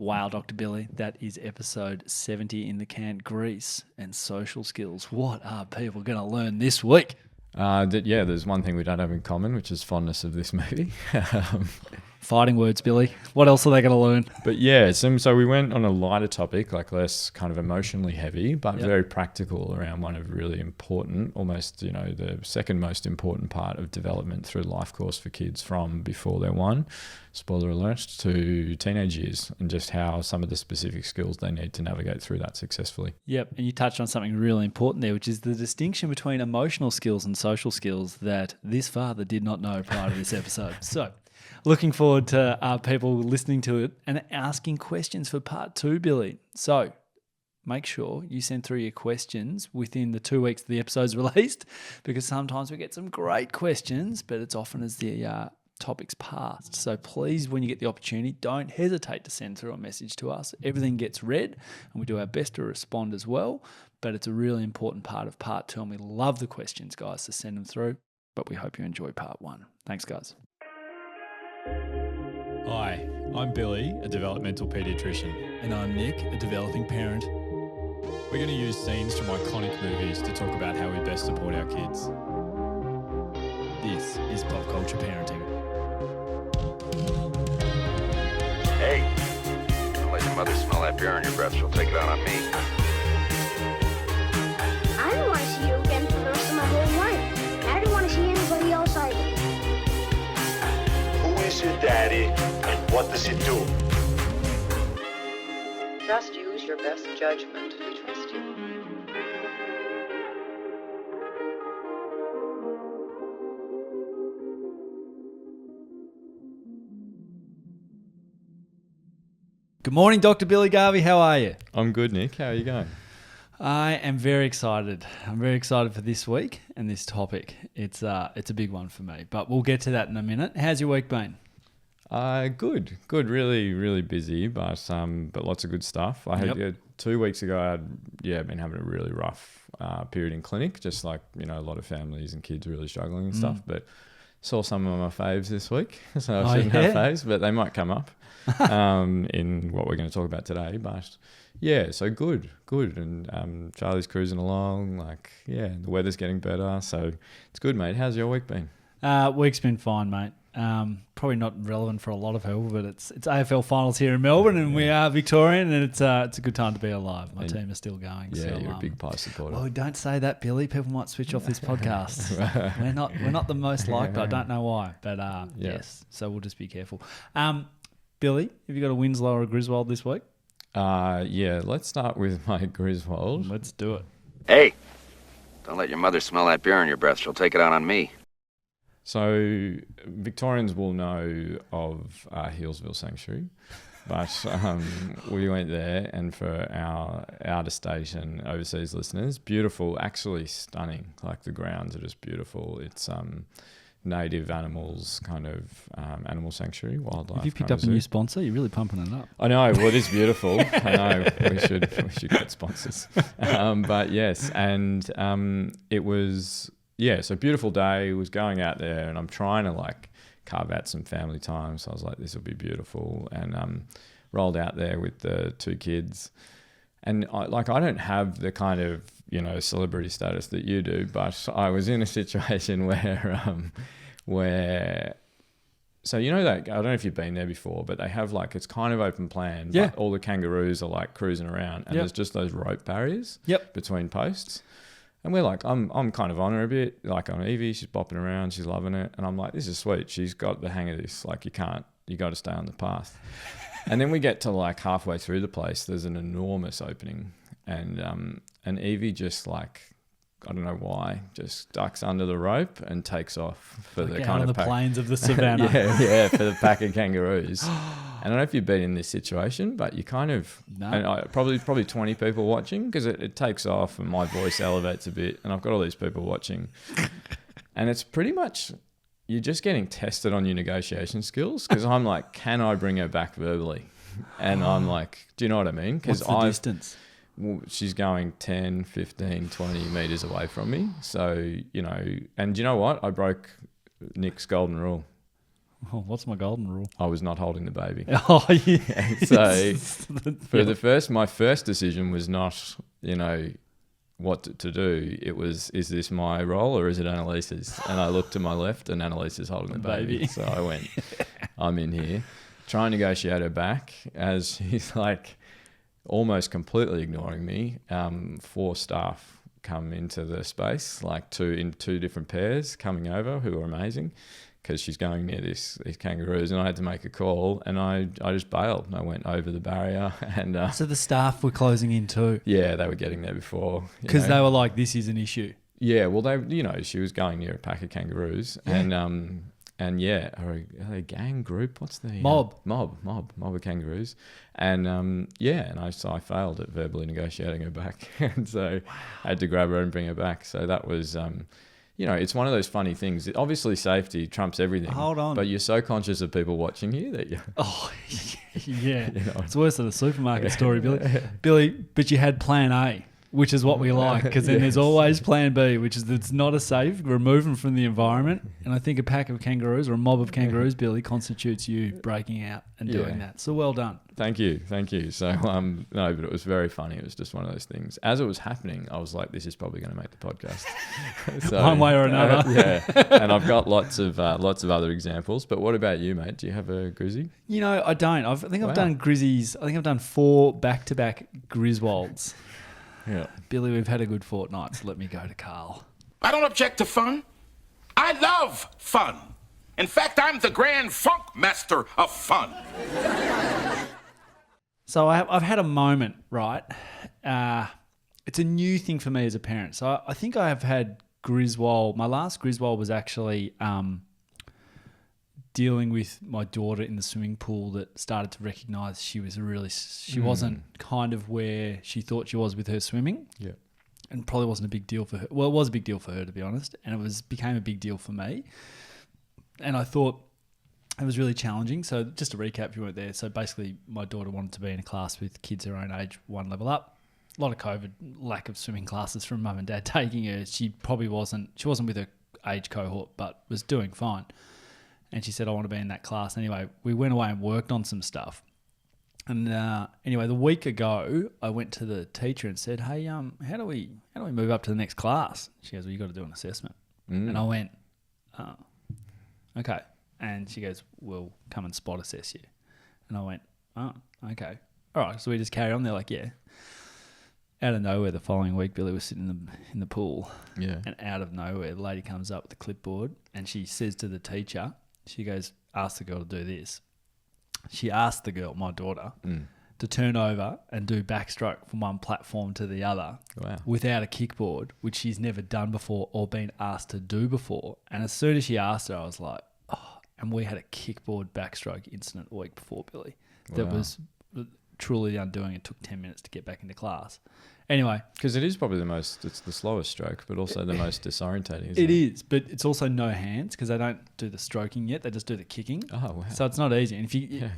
Wow, Dr. Billy, that is episode 70 in the can. Grease and social skills. What are people going to learn this week? There's one thing we don't have in common, which is fondness of this movie. Fighting words, Billy. What else are they going to learn? But yeah, so we went on a lighter topic, like less kind of emotionally heavy, but very practical around one of really important, almost, the second most important part of development through life course for kids from before they're one, spoiler alert, to teenage years, and just how some of the specific skills they need to navigate through that successfully. Yep, and you touched on something really important there, which is the distinction between emotional skills and social skills that this father did not know prior to this episode. So, looking forward to people listening to it and asking questions for part 2, Billy. So, make sure you send through your questions within the 2 weeks the episode's released, because sometimes we get some great questions, but it's often as the topics passed. So please, when you get the opportunity, don't hesitate to send through a message to us. Everything gets read and we do our best to respond as well, but it's a really important part of part 2 and we love the questions, guys, so send them through. But we hope you enjoy part 1. Thanks, guys. Hi, I'm Billy, a developmental paediatrician. And I'm Nick, a developing parent. We're going to use scenes from iconic movies to talk about how we best support our kids. This is Pop Culture Parenting. Hey, don't let your mother smell that beer on your breath. She'll take it out on me. I don't want to see you again for the rest of my whole life. I don't want to see anybody else either. Who is your daddy and what does he do? Just use your best judgment. We trust you. Good morning, Dr. Billy Garvey. How are you? I'm good, Nick. How are you going? I am very excited. I'm very excited for this week and this topic. It's a big one for me, but we'll get to that in a minute. How's your week been? Good. Really, really busy, but lots of good stuff. I had 2 weeks ago. I'd been having a really rough period in clinic, just like a lot of families and kids really struggling and stuff. But saw some of my faves this week, so I shouldn't have faves, but they might come up in what we're going to talk about today. But yeah, so good, and Charlie's cruising along. The weather's getting better, so it's good, mate. How's your week been? Week's been fine, mate. Probably not relevant for a lot of people, but it's AFL finals here in Melbourne, and we are Victorian, and it's a good time to be alive. My team is still going. Yeah, so, you're a big Pie supporter. Oh, don't say that, Billy. People might switch off this podcast. We're not the most liked. I don't know why, but yes. So we'll just be careful. Billy, have you got a Winslow or a Griswold this week? Let's start with my Griswold. Let's do it. Hey, don't let your mother smell that beer on your breath. She'll take it out on me. So Victorians will know of Healesville Sanctuary, but we went there, and for our outer state and overseas listeners, beautiful, actually stunning. Like the grounds are just beautiful. It's native animals kind of animal sanctuary, wildlife. Have you picked up a new sponsor? You're really pumping it up. I know. Well, it is beautiful. I know. We should get sponsors. But yes, and it was. Yeah, so beautiful day, was going out there, and I'm trying to carve out some family time. So I was like, this will be beautiful, and rolled out there with the 2 kids. And I don't have the kind of, celebrity status that you do, but I was in a situation where so that, I don't know if you've been there before, but they have it's kind of open plan, but all the kangaroos are cruising around, and there's just those rope barriers between posts. And we're I'm kind of on her a bit, on Evie, she's bopping around, she's loving it. And I'm like, this is sweet. She's got the hang of this. You got to stay on the path. And then we get to halfway through the place, there's an enormous opening. And Evie just I don't know why, just ducks under the rope and takes off for the kind of of the plains of the savannah. for the pack of kangaroos. I don't know if you've been in this situation, but you kind of, and probably 20 people watching, because it takes off and my voice elevates a bit, and I've got all these people watching, and it's pretty much, you're just getting tested on your negotiation skills, because I'm like, can I bring her back verbally? And I'm like, do you know what I mean? What's the distance? She's going 10, 15, 20 metres away from me. So, and you know what? I broke Nick's golden rule. Oh, what's my golden rule? I was not holding the baby. Oh, yeah. So my first decision was not, what to do. It was, is this my role or is it Annalise's? And I looked to my left and Annalise's holding the baby. So I went, I'm in here. Try and negotiate her back as she's like almost completely ignoring me. 4 staff come into the space, like in two different pairs coming over who are amazing. Because she's going near these kangaroos, and I had to make a call, and I just bailed. I went over the barrier, and so the staff were closing in too. Yeah, they were getting there before because they were like, "This is an issue." Yeah, well, she was going near a pack of kangaroos, and yeah, are they a gang group? What's the mob of kangaroos, and and I failed at verbally negotiating her back, and so I had to grab her and bring her back. So that was. It's one of those funny things. Obviously, safety trumps everything. Hold on. But you're so conscious of people watching you that you... Oh, yeah. It's worse than a supermarket story, Billy. Billy, but you had plan A, which is what we like, because then there's always plan B, which is it's not a safe, remove them from the environment. And I think a pack of kangaroos or a mob of kangaroos, Billy, constitutes you breaking out and doing that. So well done. Thank you. So, no, but it was very funny. It was just one of those things. As it was happening, I was like, this is probably going to make the podcast. So, one way or another. And I've got lots of other examples. But what about you, mate? Do you have a Grizzy? I don't. I think I've done Grizzies. I think I've done 4 back-to-back Griswolds. Yeah. Billy, we've had a good fortnight, so let me go to Carl. I don't object to fun. I love fun. In fact, I'm the grand funk master of fun. So I've had a moment, right? It's a new thing for me as a parent. So I think I have had Griswold. My last Griswold was actually dealing with my daughter in the swimming pool that started to recognise she wasn't kind of where she thought she was with her swimming. Yeah. And probably wasn't a big deal for her. Well, it was a big deal for her, to be honest. And it became a big deal for me. And I thought it was really challenging. So just to recap, if you weren't there. So basically my daughter wanted to be in a class with kids her own age, 1 level up. A lot of COVID, lack of swimming classes from mum and dad taking her. She wasn't with her age cohort, but was doing fine. And she said, I want to be in that class. Anyway, we went away and worked on some stuff. And anyway, the week ago, I went to the teacher and said, hey, how do we move up to the next class? She goes, well, you got to do an assessment. And I went, oh, okay. And she goes, we'll come and spot assess you. And I went, oh, okay. All right. So we just carry on. They're like, yeah. Out of nowhere, the following week, Billy was sitting in the pool. Yeah. And out of nowhere, the lady comes up with the clipboard and she says to the teacher, she goes, ask the girl to do this. She asked the girl, my daughter, to turn over and do backstroke from one platform to the other without a kickboard, which she's never done before or been asked to do before. And as soon as she asked her, I was like, oh. And we had a kickboard backstroke incident a week before, Billy. That was truly the undoing. It took 10 minutes to get back into class. Anyway. Because it is probably it's the slowest stroke, but also the most disorientating, isn't it? It is, but it's also no hands because they don't do the stroking yet. They just do the kicking. Oh, wow. So it's not easy. And if you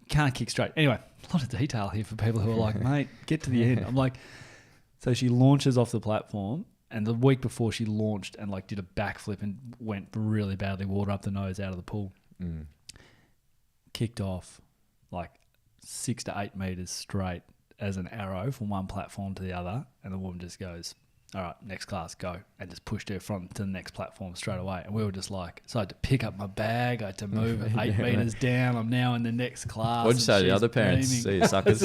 can't kick straight. Anyway, a lot of detail here for people who are like, mate, get to the end. I'm like, so she launches off the platform. And the week before she launched and did a backflip and went really badly, water up the nose out of the pool. Kicked off 6 to 8 meters straight as an arrow from one platform to the other. And the woman just goes, all right, next class, go. And just pushed her front to the next platform straight away. And we were just so I had to pick up my bag. I had to move 8 meters down. I'm now in the next class. What'd you say to the other parents? See you suckers.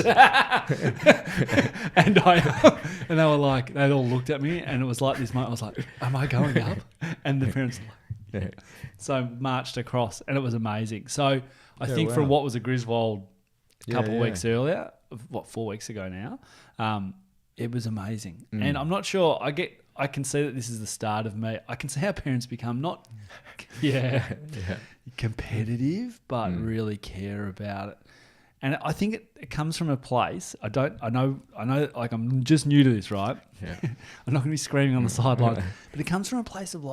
And they were like, they all looked at me and it was like this moment. I was like, am I going up? And the parents were like, so marched across and it was amazing. So I think from what was a Griswold a couple of weeks earlier, 4 weeks ago now, it was amazing. And I'm not sure, I can see that this is the start of me. I can see how parents become not competitive, but really care about it. And I think it comes from a place, I know, I'm just new to this, right? Yeah. I'm not going to be screaming on the sideline, but it comes from a place of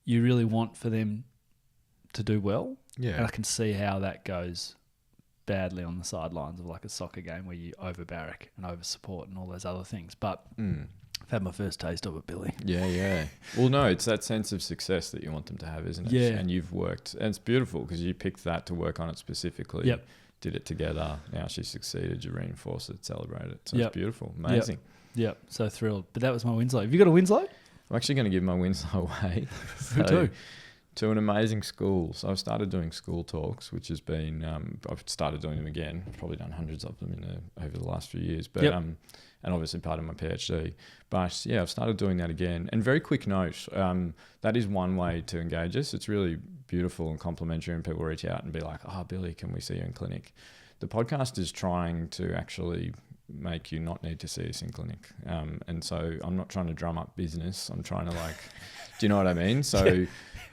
you really want for them to do well. Yeah. And I can see how that goes badly on the sidelines of a soccer game where you over barrack and over support and all those other things. But I've had my first taste of it, Billy. Yeah. Well, no, it's that sense of success that you want them to have, isn't it? Yeah. And you've worked, and it's beautiful because you picked that to work on it specifically. Yep. Did it together. Now she succeeded. You reinforce it, celebrate it. So Yep. it's beautiful. Amazing. Yep. So thrilled. But that was my Winslow. Have you got a Winslow? I'm actually going to give my Winslow away. Who to? To an amazing school. So I've started doing school talks, which has been, I've started doing them again. I've probably done hundreds of them over the last few years. But and obviously part of my PhD. But yeah, I've started doing that again. And very quick note, that is one way to engage us. It's really beautiful and complimentary, and people reach out and be like, "Oh, Billy, can we see you in clinic?" The podcast is trying to actually make you not need to see us in clinic. And so I'm not trying to drum up business. I'm trying to do you know what I mean? So,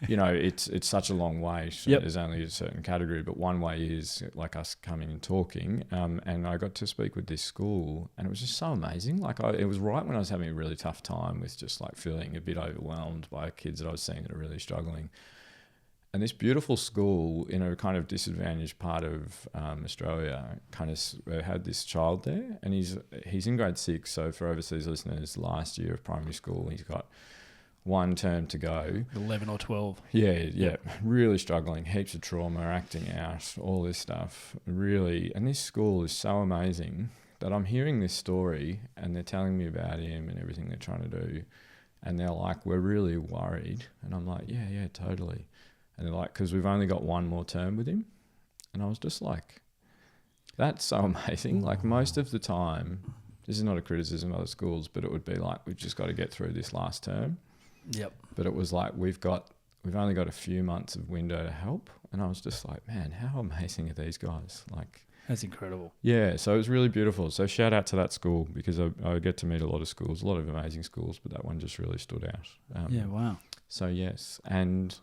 you know, it's such a long way. There's only a certain category, but one way is like us coming and talking. And I got to speak with this school, and it was just so amazing. It was right when I was having a really tough time with just feeling a bit overwhelmed by kids that I was seeing that are really struggling. And this beautiful school in a kind of disadvantaged part of Australia kind of had this child there, and he's in grade 6. So for overseas listeners, last year of primary school, he's got one term to go. 11 or 12. Yeah. Really struggling, heaps of trauma, acting out, all this stuff. Really, and this school is so amazing that I'm hearing this story, and they're telling me about him and everything they're trying to do, and they're like, "We're really worried," and I'm like, "Yeah, totally." And they're like, "Because we've only got one more term with him." And I was just like, that's so amazing. Most of the time, this is not a criticism of other schools, but it would be like, we've just got to get through this last term. Yep. But it was like, we've only got a few months of window to help. And I was just like, man, how amazing are these guys? That's incredible. Yeah, so it was really beautiful. So shout out to that school, because I get to meet a lot of schools, a lot of amazing schools, but that one just really stood out. Yeah, wow. So yes, and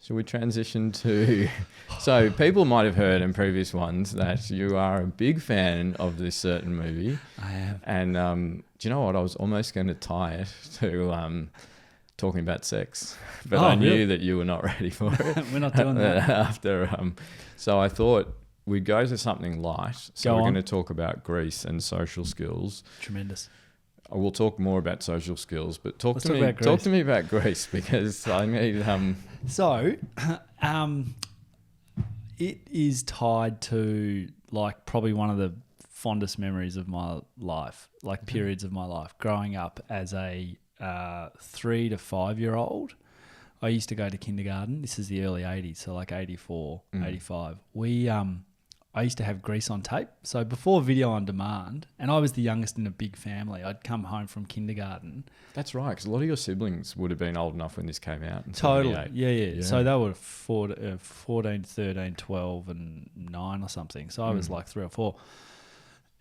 shall we transition to... So people might have heard in previous ones that you are a big fan of this certain movie. I am. And do you know what? I was almost going to tie it to talking about sex, but I knew that you were not ready for it. We're not doing that. So I thought we'd go to something light. So we're on. going to talk about Grease and social skills. Tremendous. I will talk more about social skills, but talk to me about Grease, because I need... So, it is tied to probably one of the fondest memories of my life, periods of my life. Growing up as a 3 to 5 year old, I used to go to kindergarten. This is the early 80s, so 84, 85. I used to have Grease on tape. So before video on demand, and I was the youngest in a big family, I'd come home from kindergarten. That's right, because a lot of your siblings would have been old enough when this came out. Totally, yeah. So they were 14, 13, 12 and 9 or something. So I was 3 or 4.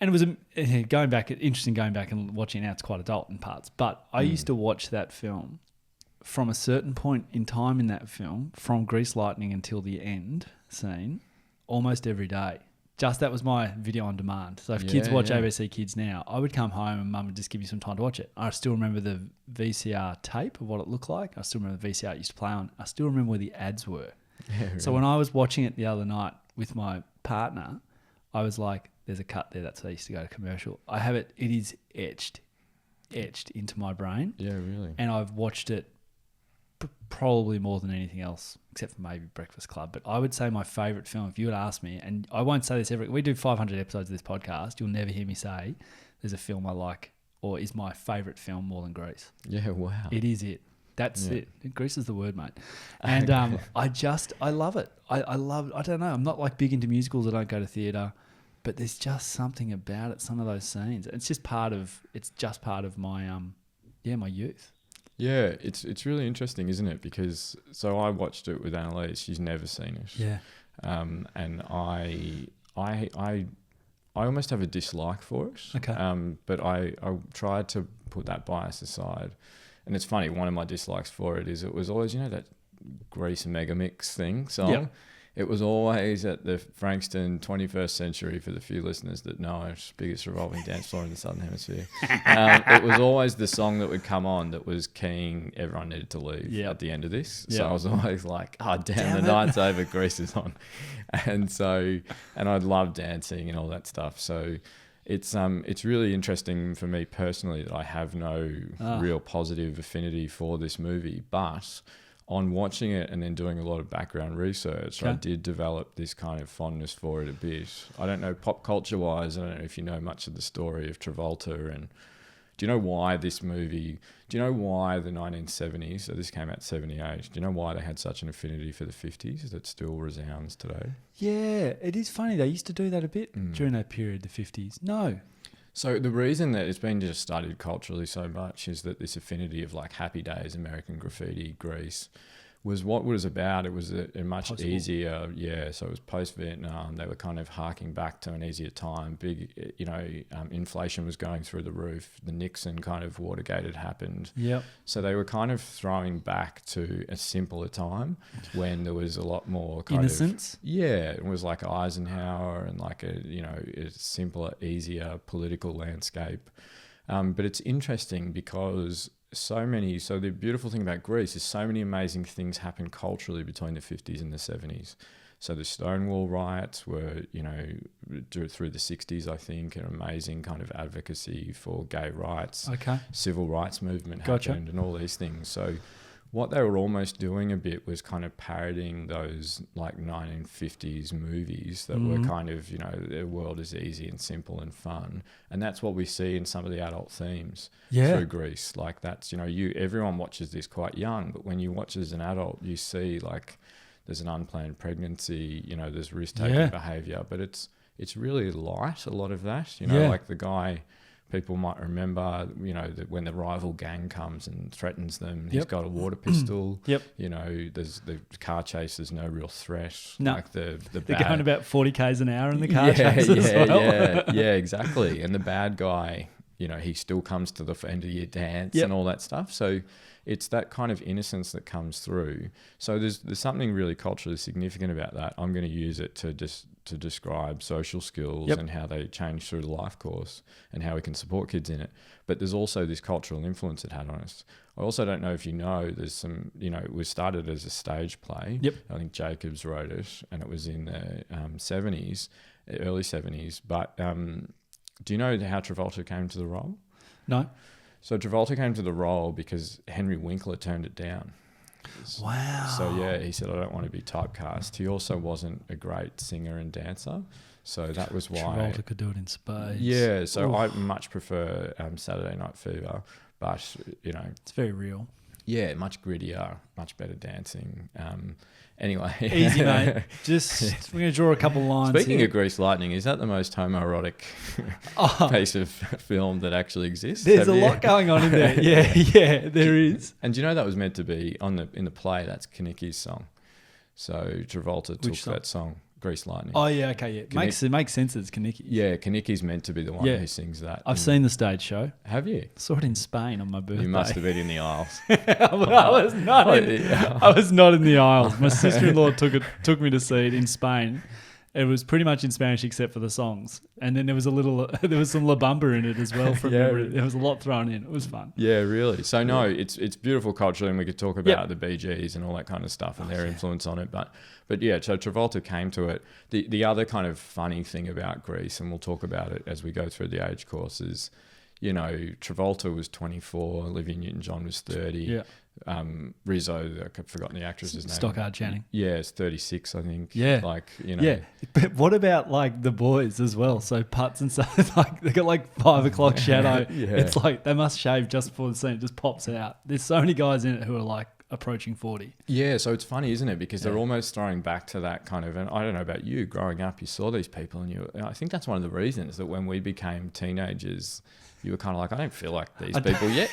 And it was interesting going back and watching it now. It's quite adult in parts. But I used to watch that film from a certain point in time in that film, from Grease Lightning until the end scene, almost every day. That was my video on demand. So if kids watch ABC Kids now, I would come home and Mum would just give me some time to watch it. I still remember the VCR tape of what it looked like. I still remember the VCR it used to play on. I still remember where the ads were. Yeah, really. So when I was watching it the other night with my partner, I was like, there's a cut there. That's how I used to go to commercial. I have it. It is etched into my brain. Yeah, really. And I've watched it probably more than anything else, except for maybe Breakfast Club. But I would say my favourite film, if you would ask me, and I won't say this we do 500 episodes of this podcast, you'll never hear me say there's a film I like or is my favourite film more than Grease. Yeah, wow. It is it. That's it. Grease is the word, mate. And I love it. I don't know. I'm not big into musicals. I don't go to theatre, but there's just something about it. Some of those scenes. It's just part of my my youth. Yeah, it's really interesting, isn't it? Because I watched it with Annalise. She's never seen it. Yeah. And I almost have a dislike for it. Okay. But I tried to put that bias aside. And it's funny, one of my dislikes for it is it was always, that Grease Megamix song. Yep. It was always at the Frankston 21st Century, for the few listeners that know, it's the biggest revolving dance floor in the Southern Hemisphere. It was always the song that would come on that was keying Everyone Needed to Leave at the end of this. So I was always like, damn the night's over, Grease is on. And I love dancing and all that stuff. So It's really interesting for me personally that I have no real positive affinity for this movie, but on watching it and then doing a lot of background research, I did develop this kind of fondness for it a bit. I don't know, pop culture wise, I don't know if you know much of the story of Travolta, and do you know why the 1970s, so this came out 78, do you know why they had such an affinity for the 50s that still resounds today? Yeah, it is funny. They used to do that a bit during that period, the 50s. No. So the reason that it's been just studied culturally so much is that this affinity of like Happy Days, American Graffiti, Grease, was what it was about. It was a much easier, so it was post-Vietnam. They were kind of harking back to an easier time. Big, inflation was going through the roof. The Nixon kind of Watergate had happened. Yep. So they were kind of throwing back to a simpler time when there was a lot more innocence. It was like Eisenhower and like a simpler, easier political landscape. But it's interesting because so the beautiful thing about Greece is so many amazing things happen culturally between the 50s and the 70s. So the Stonewall riots were, through the 60s, I think, an amazing kind of advocacy for gay rights. Okay. Civil rights movement happened and all these things. So what they were almost doing a bit was kind of parodying those like 1950s movies that were kind of, their world is easy and simple and fun. And that's what we see in some of the adult themes through Grease. Like that's, everyone watches this quite young, but when you watch as an adult, you see like there's an unplanned pregnancy, there's risk-taking behavior, but it's really light, a lot of that, like the guy... People might remember, that when the rival gang comes and threatens them, he's got a water pistol. There's the car chase. There's no real threat. No. Like they're going about 40 k's an hour in the car chase as well. Exactly. And the bad guy, he still comes to the end of year dance and all that stuff. So it's that kind of innocence that comes through. So there's something really culturally significant about that. I'm going to use it to describe social skills and how they change through the life course and how we can support kids in it. But there's also this cultural influence it had on us. I also don't know if there's some, it was started as a stage play. I think Jacobs wrote it and it was in the early 70s. But do you know how Travolta came to the role? No. So Travolta came to the role because Henry Winkler turned it down. Wow. So he said, I don't want to be typecast. He also wasn't a great singer and dancer. So that was why... Travolta could do it in spades. Yeah, so I much prefer Saturday Night Fever, but, It's very real. Yeah, much grittier, much better dancing. Anyway. Easy, mate. We're going to draw a couple lines. Speaking here. of Grease Lightning, is that the most homoerotic piece of film that actually exists? There's a lot going on in there. Yeah, there is. And do you know that was meant to be in the play? That's Kanicki's song. So Travolta took that song, Grease Lightning. Oh yeah, okay, yeah. It makes sense that it's Kanicki. Yeah, Kanicki's meant to be the one who sings that. I've seen the stage show. Have you? Saw it in Spain on my birthday. You must have been in the aisles. I was not in the aisles. My sister-in-law took me to see it in Spain. It was pretty much in Spanish except for the songs. And then there was some La Bamba in it as well from memory. There was a lot thrown in. It was fun. Yeah, really. So no, it's beautiful culturally, and we could talk about the Bee Gees and all that kind of stuff and their influence on it. But yeah, so Travolta came to it. The other kind of funny thing about Grease, and we'll talk about it as we go through the age course, is, Travolta was 24, Olivia Newton-John was 30. Yeah. Rizzo, I've forgotten the actress's name. Stockard Channing. Yeah, it's 36, I think. Yeah. Yeah. But what about the boys as well? So Putz and stuff, they got 5 o'clock shadow. It's they must shave just before the scene. It just pops out. There's so many guys in it who are approaching 40. Yeah, so it's funny, isn't it? Because they're almost throwing back to that kind of, and I don't know about you, growing up, you saw these people and I think that's one of the reasons that when we became teenagers, you were kind of I don't feel like these people yet.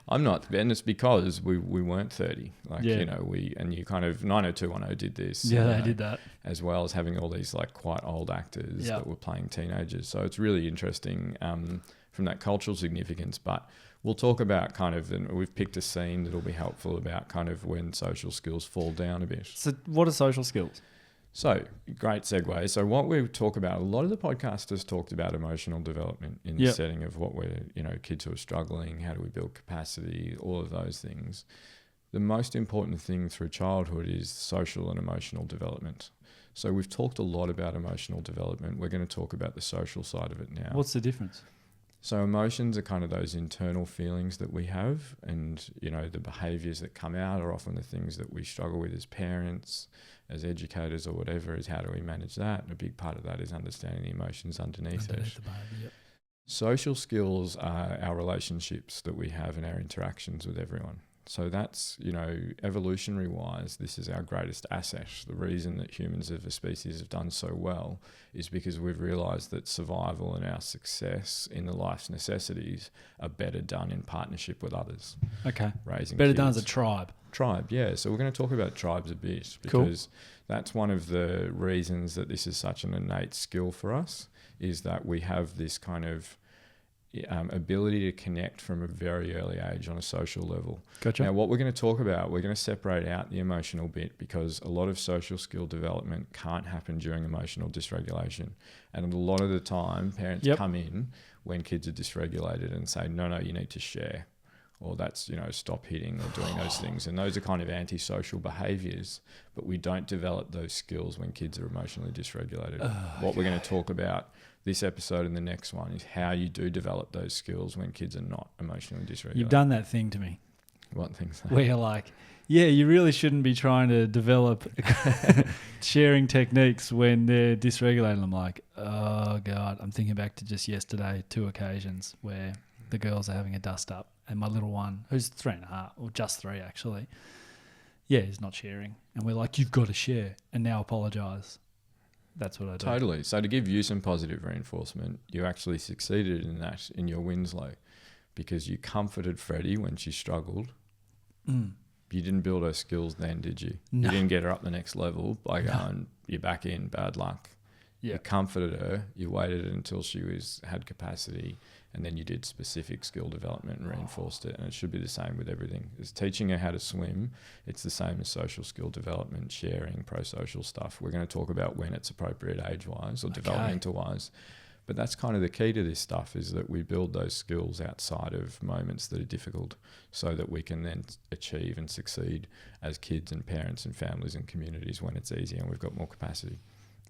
I'm not, and it's because we weren't 30. You kind of 90210 did this. They did that as well as having all these quite old actors that were playing teenagers. So it's really interesting from that cultural significance. But we'll talk about and we've picked a scene that'll be helpful about kind of when social skills fall down a bit. So what are social skills? So, great segue. So what we talk about, a lot of the podcasters talked about emotional development in the setting of what we're, kids who are struggling, how do we build capacity, all of those things. The most important thing through childhood is social and emotional development. So we've talked a lot about emotional development. We're going to talk about the social side of it now. What's the difference? So emotions are kind of those internal feelings that we have, and the behaviours that come out are often the things that we struggle with as parents, as educators, or whatever. Is how do we manage that? And a big part of that is understanding the emotions underneath it. The behaviour, yep. Social skills are our relationships that we have and our interactions with everyone. So that's, evolutionary wise, this is our greatest asset. The reason that humans as a species have done so well is because we've realised that survival and our success in the life's necessities are better done in partnership with others. Okay. Raising better kids. done as a tribe. Tribe, yeah. So we're going to talk about tribes a bit because that's one of the reasons that this is such an innate skill for us, is that we have this kind of ability to connect from a very early age on a social level. Gotcha. Now, what we're going to talk about, we're going to separate out the emotional bit, because a lot of social skill development can't happen during emotional dysregulation. And a lot of the time, parents come in when kids are dysregulated and say, no, you need to share. Or that's, stop hitting or doing those things. And those are kind of antisocial behaviours, but we don't develop those skills when kids are emotionally dysregulated. What we're going to talk about this episode and the next one is how you do develop those skills when kids are not emotionally dysregulated. You've done that thing to me. What things? Where you're like, you really shouldn't be trying to develop sharing techniques when they're dysregulated. I'm like, oh God, I'm thinking back to just yesterday, 2 occasions where the girls are having a dust up and my little one, who's 3.5, or just 3 actually, is not sharing. And we're like, you've got to share and now apologise. That's what I do. Totally. So to give you some positive reinforcement, you actually succeeded in that in your Winslow, because you comforted Freddie when she struggled. You didn't build her skills then, did you? No. You didn't get her up the next level by going, you're back in, bad luck. Yeah. You comforted her, you waited until she had capacity, and then you did specific skill development and reinforced it. And it should be the same with everything. It's teaching her how to swim. It's the same as social skill development, sharing, pro-social stuff. We're going to talk about when it's appropriate age-wise or developmental-wise. But that's kind of the key to this stuff, is that we build those skills outside of moments that are difficult so that we can then achieve and succeed as kids and parents and families and communities when it's easy and we've got more capacity.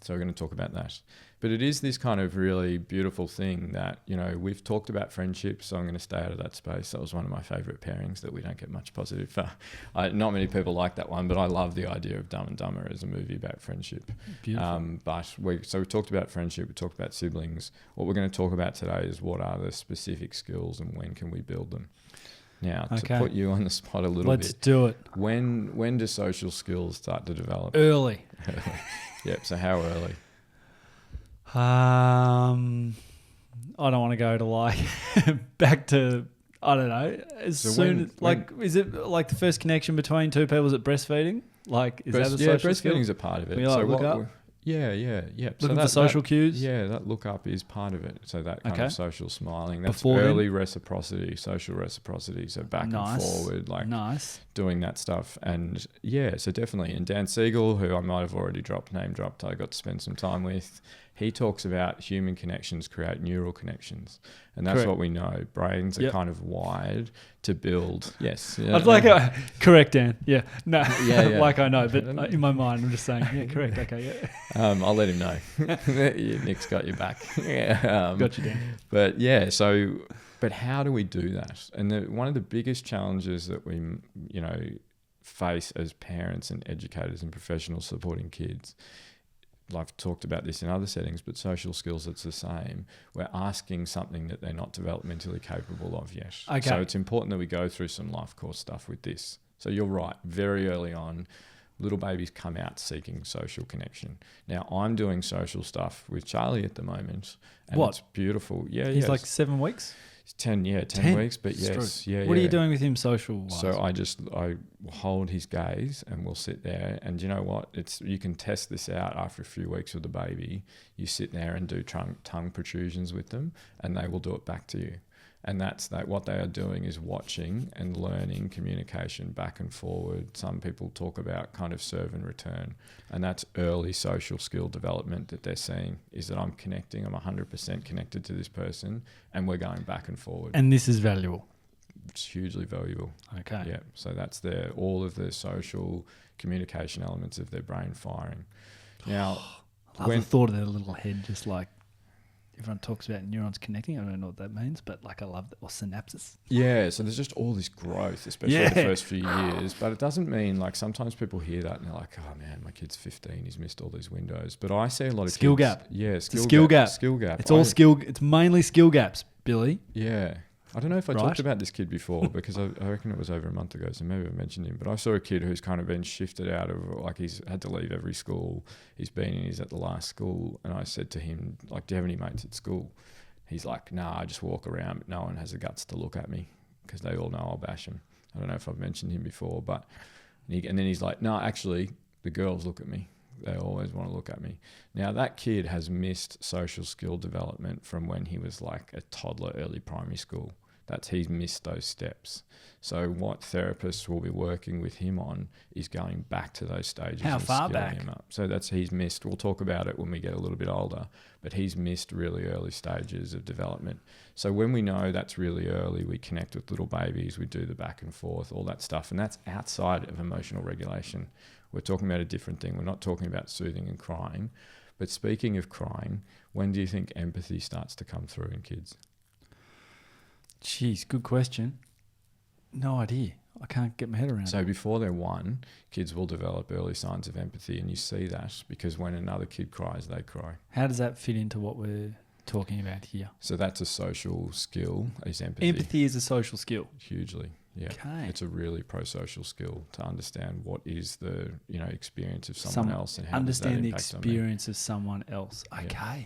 So we're going to talk about that. But it is this kind of really beautiful thing that, we've talked about friendships, so I'm going to stay out of that space. That was one of my favourite pairings that we don't get much positive for. Not many people like that one, but I love the idea of Dumb and Dumber as a movie about friendship. Beautiful. So we talked about friendship, we talked about siblings. What we're going to talk about today is what are the specific skills and when can we build them. Now, to put you on the spot a little bit. Let's do it. When do social skills start to develop? Early. Yep. So how early? I don't want to go to back to, I don't know, is it like the first connection between two people? Is it breastfeeding? Like, is that a social skill? Breastfeeding's a part of it. We look up? Yeah. Looking for social cues? Yeah, that look up is part of it. So that kind of social smiling. That's Before early reciprocity, social reciprocity. So back and forward, doing that stuff. And so definitely. And Dan Siegel, who I might have already name dropped, I got to spend some time with, he talks about human connections create neural connections. And that's what we know. Brains are kind of wired to build. Yes. Yeah, I'd like correct, Dan. Yeah. No. Yeah. Like I know, but in my mind, I'm just saying, correct. Okay. Yeah. I'll let him know. Nick's got your back. Got you, Dan. But but how do we do that? And one of the biggest challenges that we, face as parents and educators and professionals supporting kids, I've talked about this in other settings, but social skills, it's the same. We're asking something that they're not developmentally capable of yet. Okay. So it's important that we go through some life course stuff with this. So you're right, very early on, little babies come out seeking social connection. Now, I'm doing social stuff with Charlie at the moment. And it's beautiful. Yeah, he's like 7 weeks? 10 weeks, but yes. Yeah. What are you doing with him social-wise? So I hold his gaze and we'll sit there, and you know what? You can test this out after a few weeks with the baby. You sit there and do tongue protrusions with them, and they will do it back to you. And that's what they are doing is watching and learning communication back and forward. Some people talk about kind of serve and return. And that's early social skill development that they're seeing, is that I'm 100% connected to this person and we're going back and forward. And this is valuable. It's hugely valuable. Okay. Yeah. So that's all of the social communication elements of their brain firing. Now, I love the thought of their little head just like everyone talks about neurons connecting. I don't know what that means, but like I love that. Or synapses. Yeah, so there's just all this growth, especially the first few years. But it doesn't mean like sometimes people hear that and they're like, oh man, my kid's 15, he's missed all these windows. But I see a lot of skill kids, gap. Yeah, skill gap. Skill gap. It's all skill. It's mainly skill gaps, Billy. Yeah. I don't know if I talked about this kid before because I reckon it was over a month ago, so maybe I mentioned him. But I saw a kid who's kind of been shifted out of, like he's had to leave every school he's been in. He's at the last school. And I said to him, like, do you have any mates at school? He's like, nah, I just walk around, but no one has the guts to look at me because they all know I'll bash him. I don't know if I've mentioned him before, but... And then he's like, no, actually, the girls look at me. They always want to look at me. Now, that kid has missed social skill development from when he was like a toddler, early primary school. He's missed those steps. So what therapists will be working with him on is going back to those stages. How far back? Him up. So he's missed. We'll talk about it when we get a little bit older, but he's missed really early stages of development. So when we know that's really early, we connect with little babies, we do the back and forth, all that stuff, and that's outside of emotional regulation. We're talking about a different thing. We're not talking about soothing and crying. But speaking of crying, when do you think empathy starts to come through in kids? Jeez, good question. No idea. I can't get my head around it. So before they're 1, kids will develop early signs of empathy, and you see that because when another kid cries, they cry. How does that fit into what we're talking about here? So that's a social skill, is empathy. Empathy is a social skill. Hugely, yeah. Okay. It's a really pro-social skill to understand what is the experience of someone else and how understand does that the impact experience of someone else. Okay. Yeah.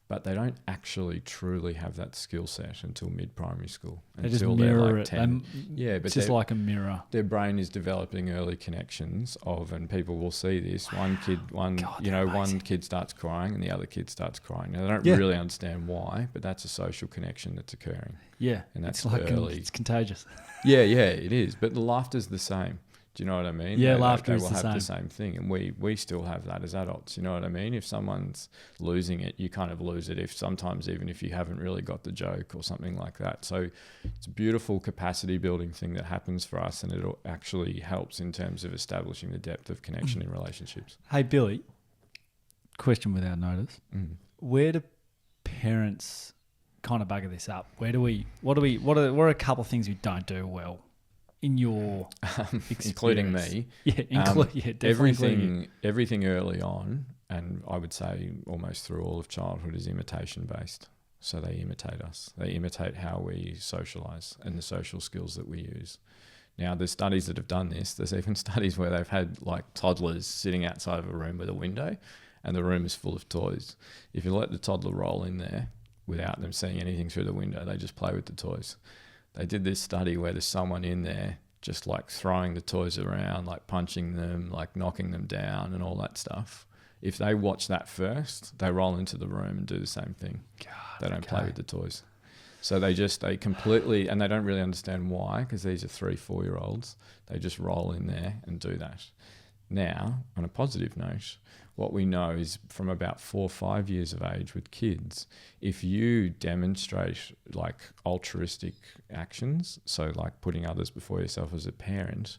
But they don't actually truly have that skill set until mid-primary school. They just mirror it. 10. But it's just like a mirror. Their brain is developing early connections and people will see this. One kid starts crying and the other kid starts crying. Now, they don't really understand why, but that's a social connection that's occurring. Yeah. And that's it's like early. It's contagious. Yeah, it is. But the laughter's the same. Do you know what I mean? Yeah, laughter is the same. They will have the same thing. And we still have that as adults. You know what I mean? If someone's losing it, you kind of lose it even if you haven't really got the joke or something like that. So it's a beautiful capacity building thing that happens for us, and it actually helps in terms of establishing the depth of connection in relationships. Hey, Billy, question without notice. Where do parents kind of bugger this up? What are a couple of things we don't do well? In your including me, definitely everything early on, and I would say almost through all of childhood, is imitation based. So they imitate us. They imitate how we socialize and the social skills that we use. Now, there's studies that have done this. There's even studies where they've had like toddlers sitting outside of a room with a window, and the room is full of toys. If you let the toddler roll in there without them seeing anything through the window, they just play with the toys. They did this study where there's someone in there just like throwing the toys around, like punching them, like knocking them down and all that stuff. If they watch that first, they roll into the room and do the same thing. They don't play with the toys. So they completely, and they don't really understand why, because these are 3-4-year-olds. They just roll in there and do that. Now, on a positive note, what we know is from about 4 or 5 years of age with kids, if you demonstrate like altruistic actions, so like putting others before yourself as a parent,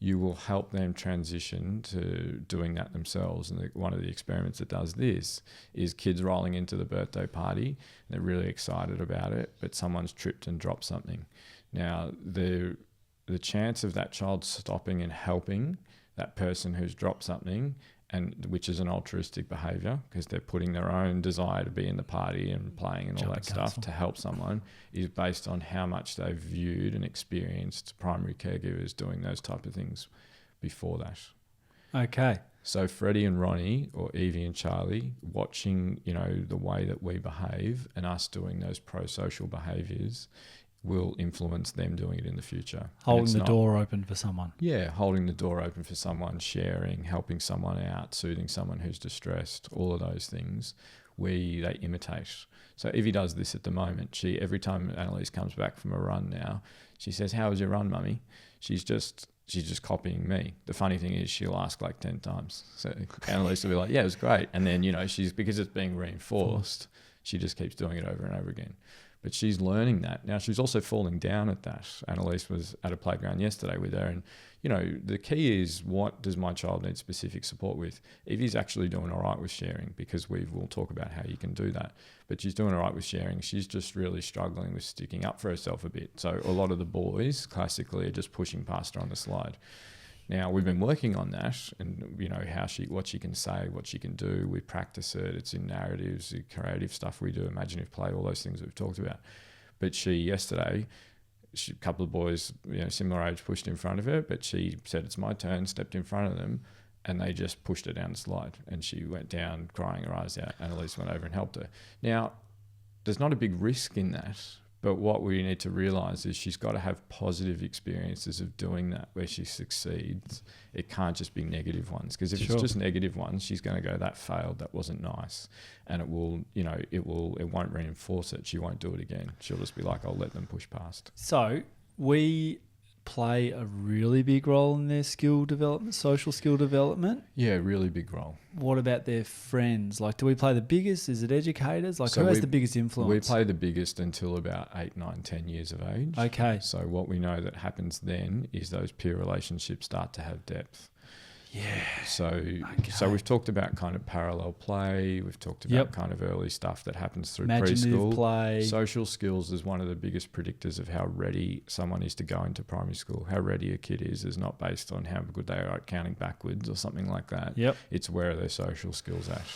you will help them transition to doing that themselves. And one of the experiments that does this is kids rolling into the birthday party, and they're really excited about it, but someone's tripped and dropped something. Now, the chance of that child stopping and helping that person who's dropped something, and which is an altruistic behaviour because they're putting their own desire to be in the party and playing and all that stuff to help someone, is based on how much they've viewed and experienced primary caregivers doing those type of things before that. Okay. So Freddie and Ronnie, or Evie and Charlie, watching, the way that we behave and us doing those pro-social behaviours will influence them doing it in the future. Holding the door open for someone. Yeah, holding the door open for someone, sharing, helping someone out, soothing someone who's distressed, all of those things, they imitate. So Evie does this at the moment. Every time Annalise comes back from a run now, she says, "How was your run, Mummy?" She's just copying me. The funny thing is she'll ask like 10 times. So Annalise will be like, "Yeah, it was great." And then, because it's being reinforced, she just keeps doing it over and over again. But she's learning that. Now, she's also falling down at that. Annalise was at a playground yesterday with her, and, you know, the key is, what does my child need specific support with? Evie's actually doing all right with sharing, because we'll talk about how you can do that. But she's doing all right with sharing. She's just really struggling with sticking up for herself a bit. So a lot of the boys, classically, are just pushing past her on the slide. Now, we've been working on that, and, you know, what she can say, what she can do. We practice it. It's in narratives, creative stuff we do, imaginative play, all those things we've talked about. But yesterday, a couple of boys, you know, similar age, pushed in front of her, but she said, it's my turn, stepped in front of them, and they just pushed her down the slide. And she went down crying her eyes out. Annalise went over and helped her. Now, there's not a big risk in that. But what we need to realise is she's got to have positive experiences of doing that where she succeeds. It can't just be negative ones, because if it's just negative ones, she's going to go, that failed, that wasn't nice. And it won't reinforce it. She won't do it again. She'll just be like, I'll let them push past. So we play a really big role in their skill development, social skill development. Yeah, really big role. What about their friends? Like, do we play the biggest? Is it educators? Like, who has the biggest influence? We play the biggest until about 8, 9, 10 years of age. Okay. So what we know that happens then is those peer relationships start to have depth. Yeah. So we've talked about kind of parallel play. We've talked about kind of early stuff that happens through imaginative preschool. Play. Social skills is one of the biggest predictors of how ready someone is to go into primary school. How ready a kid is not based on how good they are at counting backwards or something like that. Yep. It's where are their social skills at.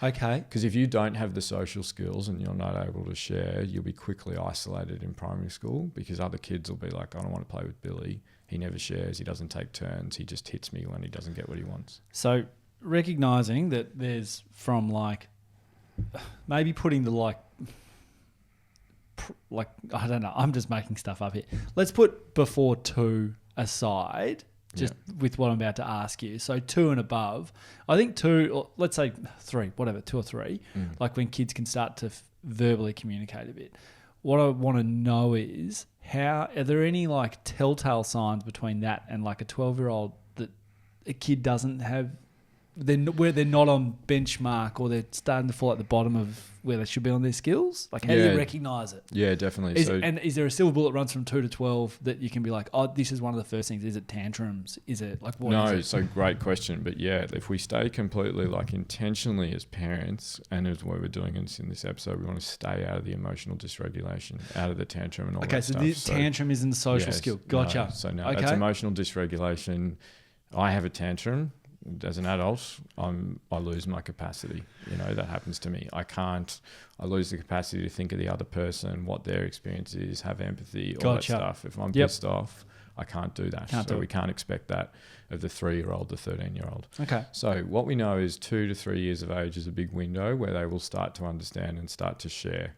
Okay. Because if you don't have the social skills and you're not able to share, you'll be quickly isolated in primary school, because other kids will be like, I don't want to play with Billy. He never shares. He doesn't take turns. He just hits me when he doesn't get what he wants. So recognising that there's from like maybe putting the like I don't know. I'm just making stuff up here. Let's put before 2 aside. Just with what I'm about to ask you. So 2 and above, I think 2, or let's say 3, whatever, 2 or 3, like when kids can start to verbally communicate a bit. What I want to know is, are there any like telltale signs between that and like a 12-year-old that a kid doesn't have, where they're not on benchmark, or they're starting to fall at the bottom of where they should be on their skills? Like, how do you recognise it? Yeah, definitely. And is there a silver bullet that runs from 2 to 12 that you can be like, oh, this is one of the first things? Is it tantrums? Is it like what? No, is it? so great question. But yeah, if we stay completely like intentionally as parents, and as what we're doing in this episode, we want to stay out of the emotional dysregulation, out of the tantrum and all that stuff. Okay, so the tantrum isn't a social skill. Gotcha. That's emotional dysregulation. I have a tantrum. As an adult, I lose my capacity. You know, that happens to me. I lose the capacity to think of the other person, what their experience is, have empathy, all that stuff. If I'm pissed off, I can't do that. We can't expect that of the 3-year-old, the 13-year-old. Okay. So what we know is 2 to 3 years of age is a big window where they will start to understand and start to share.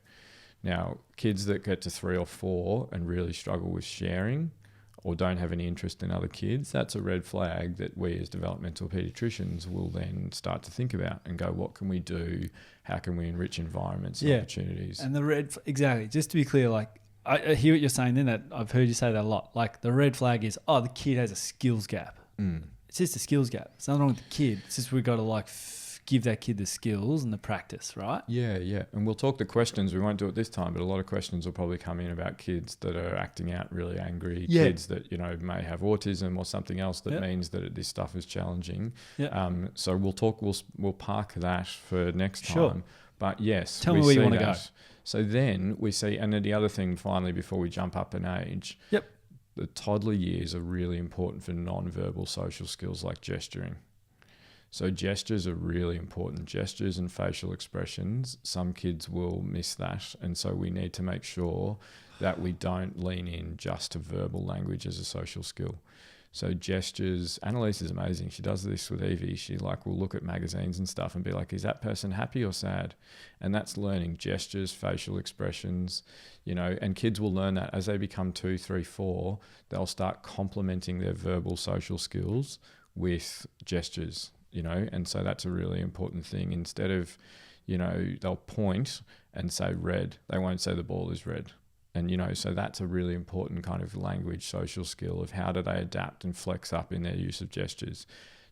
Now, kids that get to 3 or 4 and really struggle with sharing, or don't have any interest in other kids, that's a red flag that we as developmental paediatricians will then start to think about and go, what can we do? How can we enrich environments and opportunities? And exactly, just to be clear, like, I hear what you're saying then, that I've heard you say that a lot. Like, the red flag is, the kid has a skills gap. It's just a skills gap. It's nothing wrong with the kid. It's just we've got to like give that kid the skills and the practice, right? Yeah. And we'll talk the questions. We won't do it this time, but a lot of questions will probably come in about kids that are acting out really angry, kids that, you know, may have autism or something else that means that this stuff is challenging. So we'll park that for next time. But yes, tell me where you want to go. So then we see, and then the other thing finally before we jump up in age, the toddler years are really important for non-verbal social skills like gesturing. So gestures are really important. Gestures and facial expressions, some kids will miss that. And so we need to make sure that we don't lean in just to verbal language as a social skill. So gestures, Annalise is amazing. She does this with Evie. She will look at magazines and stuff and be like, is that person happy or sad? And that's learning gestures, facial expressions, you know, and kids will learn that as they become 2, 3, 4, they'll start complementing their verbal social skills with gestures. You know, and so that's a really important thing. Instead of, you know, they'll point and say red, they won't say the ball is red. And, you know, so that's a really important kind of language social skill of how do they adapt and flex up in their use of gestures.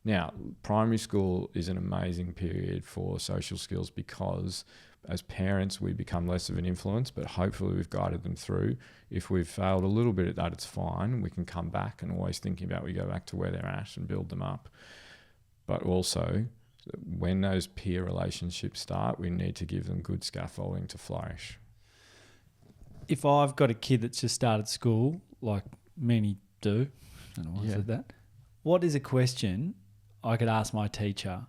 Now, primary school is an amazing period for social skills because as parents, we become less of an influence, but hopefully we've guided them through. If we've failed a little bit at that, it's fine. We can come back and always thinking about we go back to where they're at and build them up. But also, when those peer relationships start, we need to give them good scaffolding to flourish. If I've got a kid that's just started school, like many do, I don't know why I said that, what is a question I could ask my teacher?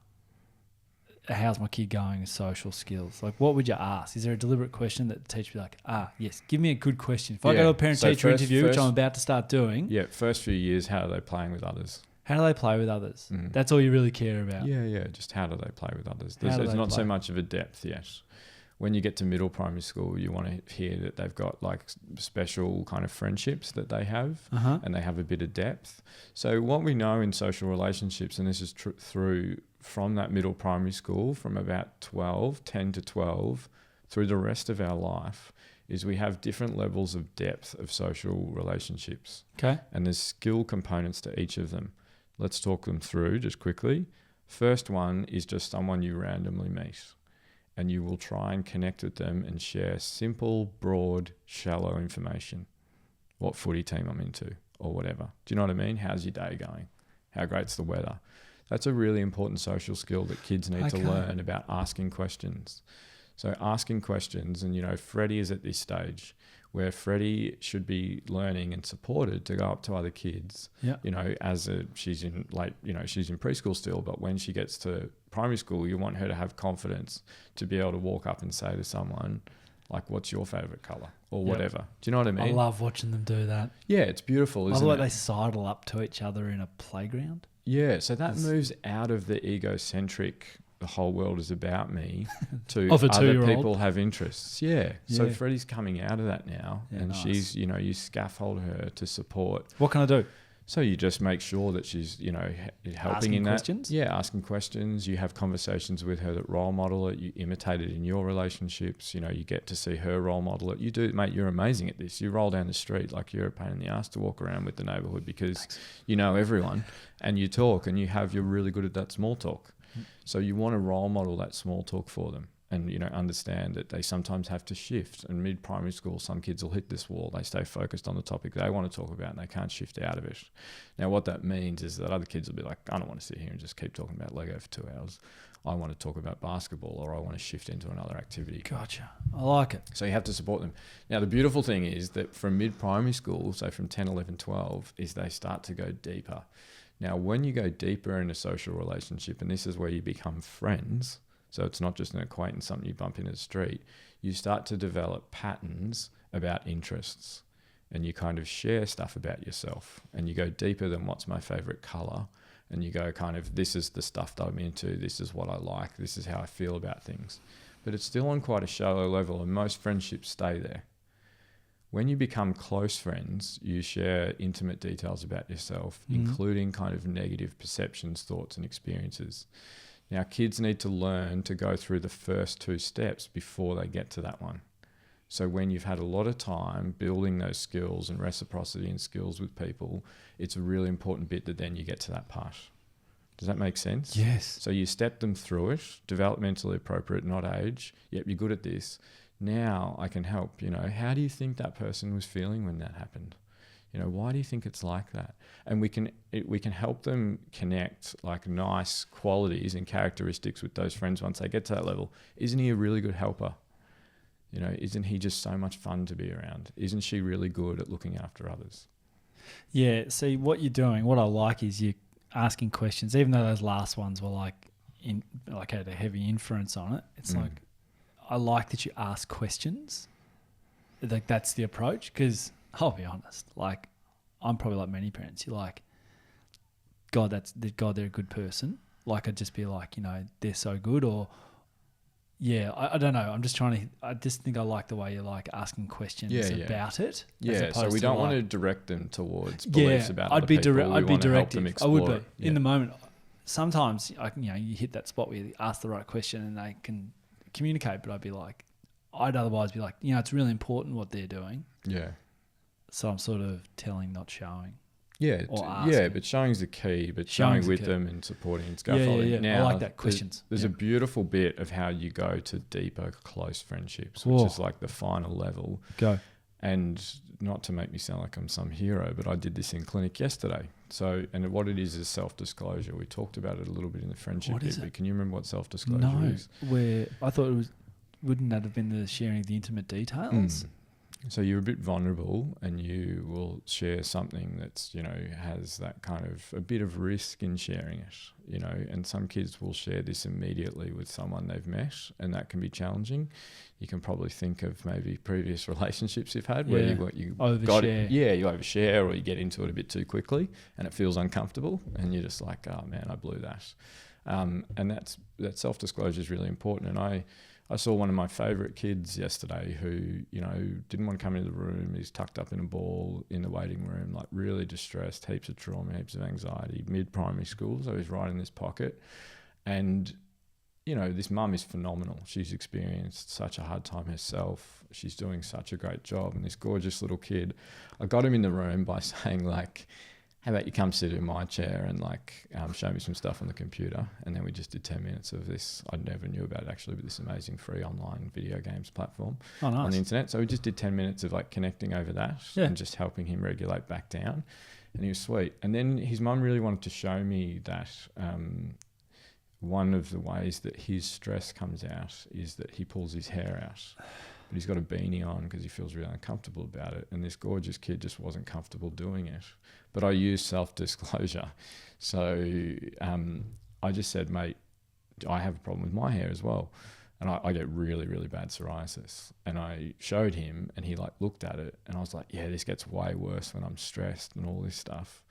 How's my kid going with social skills? Like, what would you ask? Is there a deliberate question that the teacher would be like, yes, give me a good question. If I go to a parent-teacher interview, which I'm about to start doing. Yeah, first few years, how are they playing with others? How do they play with others? Mm. That's all you really care about. Yeah. Just how do they play with others? There's not so much of a depth yet. When you get to middle primary school, you want to hear that they've got like special kind of friendships that they have, and they have a bit of depth. So what we know in social relationships, and this is through from that middle primary school, from about 10 to 12, through the rest of our life, is we have different levels of depth of social relationships. Okay. And there's skill components to each of them. Let's talk them through just quickly. First one is just someone you randomly meet, and you will try and connect with them and share simple, broad, shallow information. What footy team I'm into or whatever. Do you know what I mean? How's your day going? How great's the weather? That's a really important social skill that kids need to learn about asking questions. So asking questions, and Freddie is at this stage where Freddie should be learning and supported to go up to other kids. Yeah. She's in preschool still, but when she gets to primary school, you want her to have confidence to be able to walk up and say to someone, like, what's your favorite color or whatever. Do you know what I mean? I love watching them do that. Yeah, it's beautiful, isn't it? Otherwise, they sidle up to each other in a playground. Yeah, so that moves out of the egocentric, the whole world is about me, to Of a other 2-year-old. people have interests. Yeah. So Freddie's coming out of that now, and nice. she's, you scaffold her to support. What can I do? So you just make sure that she's, helping asking in that. questions? Yeah, asking questions. You have conversations with her that role model it. You imitate it in your relationships. You get to see her role model it. You do, mate, you're amazing at this. You roll down the street like you're a pain in the ass to walk around with the neighborhood because you know everyone, and you talk and you're really good at that small talk. So you want to role model that small talk for them. And, understand that they sometimes have to shift. And mid-primary school, some kids will hit this wall. They stay focused on the topic they want to talk about and they can't shift out of it. Now, what that means is that other kids will be like, I don't want to sit here and just keep talking about Lego for 2 hours. I want to talk about basketball, or I want to shift into another activity. Gotcha. I like it. So you have to support them. Now, the beautiful thing is that from mid-primary school, so from 10, 11, 12, is they start to go deeper. Now, when you go deeper in a social relationship, and this is where you become friends, so it's not just an acquaintance, something you bump in the street, you start to develop patterns about interests, and you kind of share stuff about yourself, and you go deeper than what's my favorite color, and you go kind of, this is the stuff that I'm into, this is what I like, this is how I feel about things. But it's still on quite a shallow level, and most friendships stay there. When you become close friends, you share intimate details about yourself, including kind of negative perceptions, thoughts, and experiences. Now, kids need to learn to go through the first 2 steps before they get to that one. So when you've had a lot of time building those skills and reciprocity and skills with people, it's a really important bit that then you get to that part. Does that make sense? Yes. So you step them through it, developmentally appropriate, not age. Yep, you're good at this. Now I can help. How do you think that person was feeling when that happened? Why do you think it's like that? And we can help them connect like nice qualities and characteristics with those friends once they get to that level. Isn't he a really good helper? Isn't he just so much fun to be around? Isn't she really good at looking after others? Yeah. See, what you're doing, what I like is you're asking questions, even though those last ones were had a heavy inference on it. It's like, I like that you ask questions. Like, that's the approach, because I'll be honest, like, I'm probably like many parents. You're like, God, they're a good person. Like, I'd just be like, they're so good, or I don't know. I just think I like the way you're like asking questions about it. Yeah, so we don't want to direct them towards beliefs about other people. I'd be directive. I would be. Yeah. In the moment. Sometimes, you hit that spot where you ask the right question and they can communicate, but I'd otherwise be like, it's really important what they're doing. Yeah. So I'm sort of telling, not showing. Yeah, but showing's the key, but showing with them and supporting and scaffolding. Yeah. Now, I like that, questions. There's a beautiful bit of how you go to deeper, close friendships, which is like the final level. Go. And not to make me sound like I'm some hero, but I did this in clinic yesterday. So, and what it is self-disclosure. We talked about it a little bit in the friendship bit, but can you remember what self-disclosure is? Where I thought wouldn't that have been the sharing of the intimate details? So you're a bit vulnerable and you will share something that's, has that kind of a bit of risk in sharing it, and some kids will share this immediately with someone they've met, and that can be challenging. You can probably think of maybe previous relationships you've had where you overshare. You overshare, or you get into it a bit too quickly and it feels uncomfortable and you're just like, oh man, I blew that. And that self-disclosure is really important. And I saw one of my favourite kids yesterday who, didn't want to come into the room. He's tucked up in a ball in the waiting room, like really distressed, heaps of trauma, heaps of anxiety, mid-primary school. So he's right in this pocket. And, this mum is phenomenal. She's experienced such a hard time herself. She's doing such a great job. And this gorgeous little kid, I got him in the room by saying, like, how about you come sit in my chair and show me some stuff on the computer? And then we just did 10 minutes of this. I never knew about it actually, but this amazing free online video games platform on the internet. So we just did 10 minutes of connecting over that and just helping him regulate back down. And he was sweet. And then his mum really wanted to show me that one of the ways that his stress comes out is that he pulls his hair out. But he's got a beanie on because he feels really uncomfortable about it. And this gorgeous kid just wasn't comfortable doing it. But I use self-disclosure. So I just said, mate, I have a problem with my hair as well. And I get really, really bad psoriasis. And I showed him and he looked at it and I was like, yeah, this gets way worse when I'm stressed and all this stuff.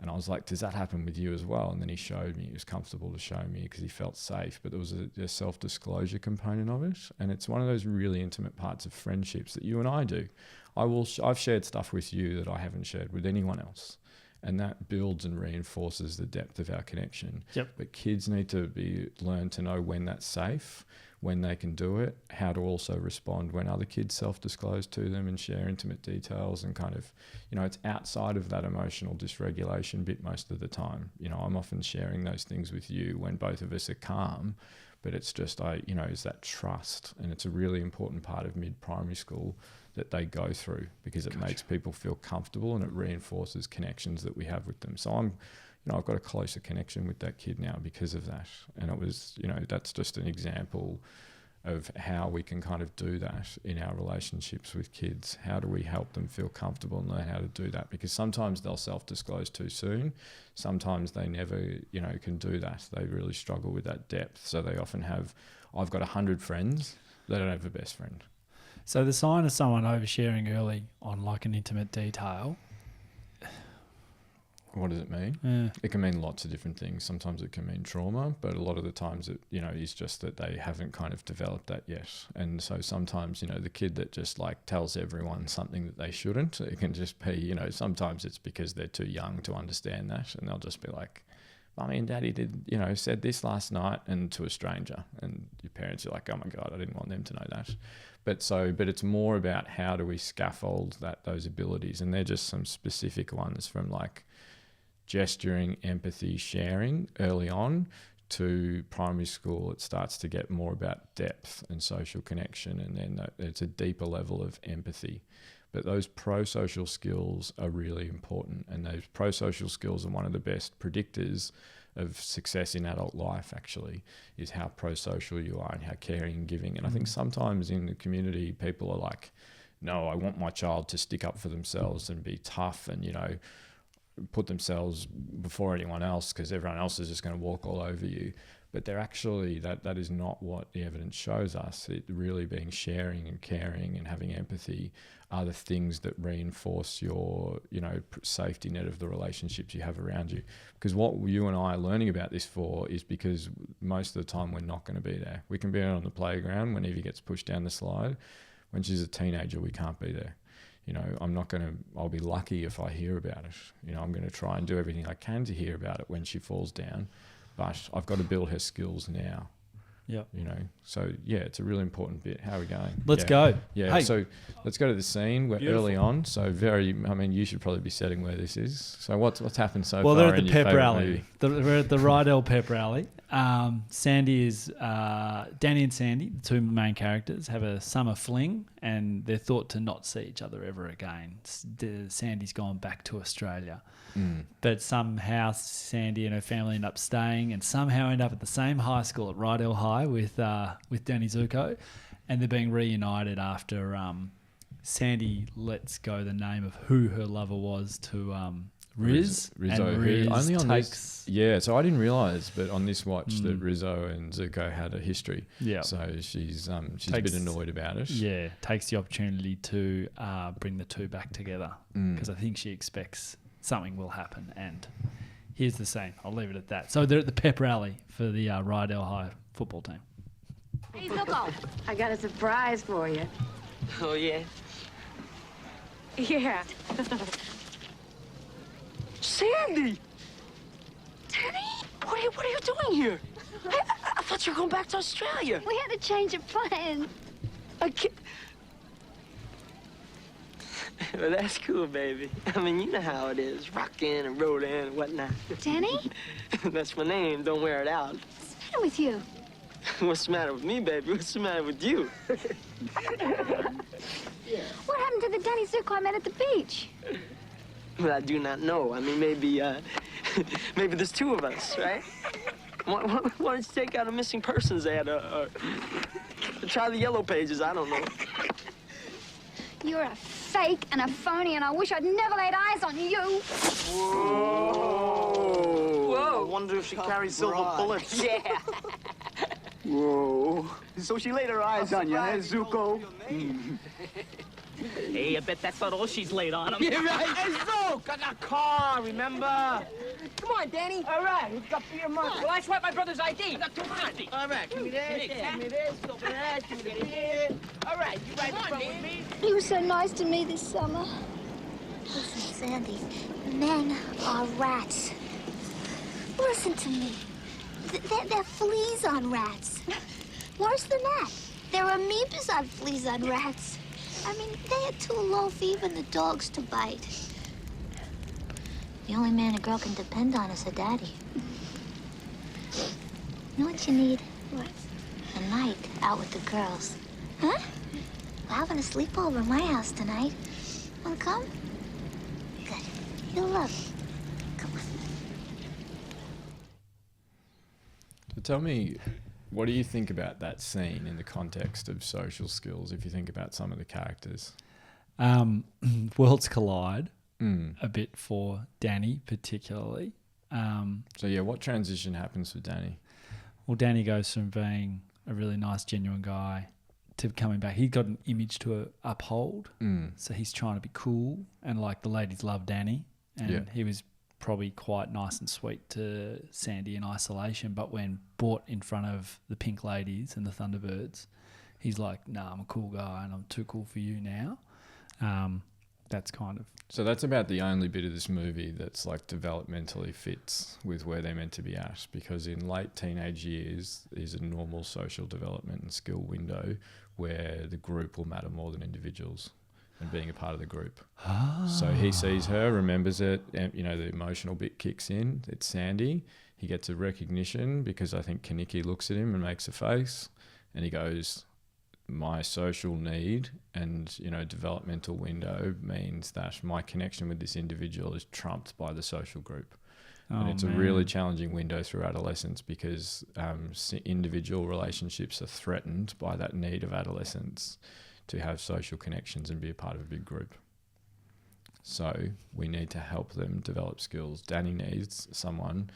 And I was like, does that happen with you as well? And then he showed me. He was comfortable to show me because he felt safe. But there was a self-disclosure component of it. And it's one of those really intimate parts of friendships that you and I do. I've shared stuff with you that I haven't shared with anyone else. And that builds and reinforces the depth of our connection. Yep. But kids need to learn to know when that's safe, when they can do it, how to also respond when other kids self-disclose to them and share intimate details and kind of, it's outside of that emotional dysregulation bit most of the time. I'm often sharing those things with you when both of us are calm, but it's just, is that trust. And it's a really important part of mid-primary school that they go through because it makes people feel comfortable and it reinforces connections that we have with them. So I've got a closer connection with that kid now because of that. And it was, that's just an example of how we can kind of do that in our relationships with kids. How do we help them feel comfortable and learn how to do that? Because sometimes they'll self-disclose too soon. Sometimes they never, can do that. They really struggle with that depth. So they often have, I've got 100 friends, they don't have a best friend. So the sign of someone oversharing early on an intimate detail. What does it mean? Yeah. It can mean lots of different things. Sometimes it can mean trauma, but a lot of the times it, is just that they haven't kind of developed that yet. And so sometimes, the kid that just tells everyone something that they shouldn't, it can just be, sometimes it's because they're too young to understand that. And they'll just be like, Mummy and Daddy did, said this last night and to a stranger. And your parents are like, oh my God, I didn't want them to know that. But it's more about how do we scaffold those abilities. And they're just some specific ones from gesturing, empathy, sharing early on to primary school. It starts to get more about depth and social connection. And then it's a deeper level of empathy. But those pro-social skills are really important. And those pro-social skills are one of the best predictors of success in adult life, actually, is how pro-social you are and how caring and giving. And I think sometimes in the community, people are like, no, I want my child to stick up for themselves and be tough and, put themselves before anyone else because everyone else is just going to walk all over you. But they're actually, that is not what the evidence shows us. It really being sharing and caring and having empathy are the things that reinforce your, safety net of the relationships you have around you. Because what you and I are learning about this for is because most of the time we're not going to be there. We can be on the playground when Evie gets pushed down the slide. When she's a teenager, we can't be there. I'll be lucky if I hear about it. I'm going to try and do everything I can to hear about it when she falls down. But I've got to build her skills now. Yep. You know, so yeah, it's a really important bit. How are we going? Let's go. Yeah. Hey. So let's go to the scene. We're early on. So you should probably be setting where this is. So what's happened so far? Well, they're at in the your pep favourite rally. movie? We're at the Rydell pep rally. Sandy is Danny and Sandy, the two main characters, have a summer fling, and they're thought to not see each other ever again. Sandy's gone back to Australia, but somehow Sandy and her family end up staying, and somehow end up at the same high school at Rydell High with Danny Zuko, and they're being reunited after Sandy lets go the name of who her lover was to Riz. Rizzo, and who Riz only on takes... this, so I didn't realise, but on this watch that Rizzo and Zuko had a history. Yeah. So she's a bit annoyed about it. Yeah, takes the opportunity to bring the two back together because I think she expects something will happen. And here's the scene. I'll leave it at that. So they're at the pep rally for the Rydell High football team. Hey, Zuko, I got a surprise for you. Oh, yeah? Yeah. Sandy! Danny? What are you doing here? I thought you were going back to Australia. We had to change of plans. I can't... Well, that's cool, baby. I mean, you know how it is. Rockin' and rollin' and whatnot. Danny? That's my name. Don't wear it out. What's the matter with you? What's the matter with me, baby? What's the matter with you? What happened to the Danny Zuko I met at the beach? Well, I do not know. I mean, maybe there's two of us, right? Why don't you take out a missing persons ad or try the yellow pages? I don't know. You're a fake and a phony, and I wish I'd never laid eyes on you. Whoa! I wonder if she carries silver bullets. Yeah. Whoa. So she laid her eyes on you, huh, Zuko? Hey, I bet that's not all she's laid on him. Yeah, right. Hey, Zook, I got a car, remember? Come on, Danny. All right, who's got your money? Well, I swipe my brother's ID. I got 200. All right, give me this, give me this, give me that, give me this. All right, you right in front with me? You were so nice to me this summer. Listen, Sandy, men are rats. Listen to me. They're fleas on rats. Worse than that, they're amoebas on fleas on rats. I mean, they are too low for even the dogs to bite. The only man a girl can depend on is her daddy. You know what you need? What? A night out with the girls. Huh? We're having a sleepover at my house tonight. Wanna come? Good. You'll love it. Come on. So tell me, what do you think about that scene in the context of social skills, if you think about some of the characters? Worlds collide a bit for Danny particularly. What transition happens for Danny? Well, Danny goes from being a really nice, genuine guy to coming back. He's got an image to uphold, so he's trying to be cool, and like the ladies love Danny, and he was probably quite nice and sweet to Sandy in isolation, but when brought in front of the Pink Ladies and the Thunderbirds, he's like, nah, I'm a cool guy and I'm too cool for you now. That's kind of... So that's about the only bit of this movie that's like developmentally fits with where they're meant to be at, because in late teenage years is a normal social development and skill window where the group will matter more than individuals and being a part of the group. So he sees her, remembers it, and the emotional bit kicks in. It's Sandy. He gets a recognition because I think Kaniki looks at him and makes a face, and he goes, my social need and developmental window means that my connection with this individual is trumped by the social group. And it's a really challenging window through adolescence because individual relationships are threatened by that need of adolescence to have social connections and be a part of a big group. So we need to help them develop skills. Danny needs someone